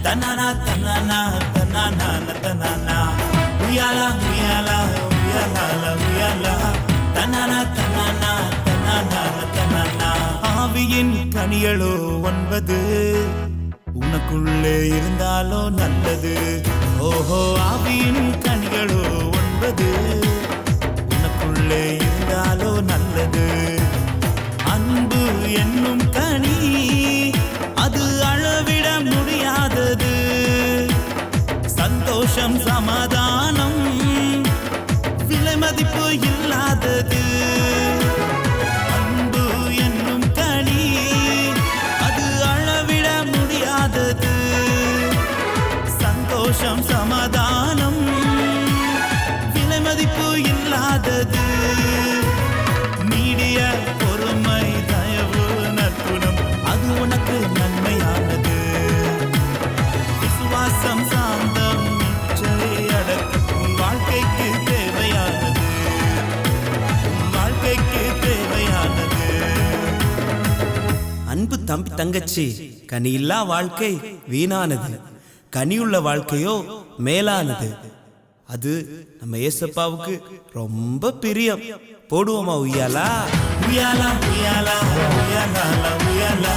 தனனா தனனா தனனா தனனா உயலா உயலா உயலா உயலா தனனா தனனா தனனா தனனா ஆவியின் கனிகளோ 9 உனக்குள்ளே இருந்தாலோ நல்லது. ஓஹோ ஆவியின் கனிகளோ 9 உனக்குள்ளே இருந்தாலோ நல்லது. அன்பு என்னும் கனி அது அளவிட முடியாதது. சந்தோஷம் சமாதானம் விலை மதிப்பு இல்லாதது. அன்பு என்னும் கனி அது அளவிட முடியாதது. சந்தோஷம் சமாதானம் விலை மதிப்பு இல்லாதது. நீடிய பொறுமை தயவு நற்குணம் அது உனக்கு நன்மையானது. விசுவாசம் சாந்தம் இச்சை அடக்கம் வாழ்க்கைக்கு தேவையானது. வாழ்க்கைக்கு தேவையானது. அன்பு தம்பி தங்கச்சி, கனியில்லா வாழ்க்கை வீணானது. கனியுள்ள வாழ்க்கையோ மேலானது. அது நம்ம ஏசப்பாவுக்கு ரொம்ப பிரியம். போடுவோமா உய்யாலா உய்யாலா உய்யாலா உய்யாலா உய்யாலா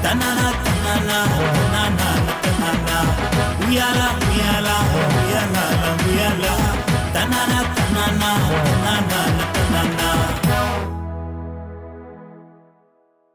தனனா தனனா தனனா தனனா உய்யாலா உய்யாலா உய்யாலா உய்யாலா தனனா தனனா தனனா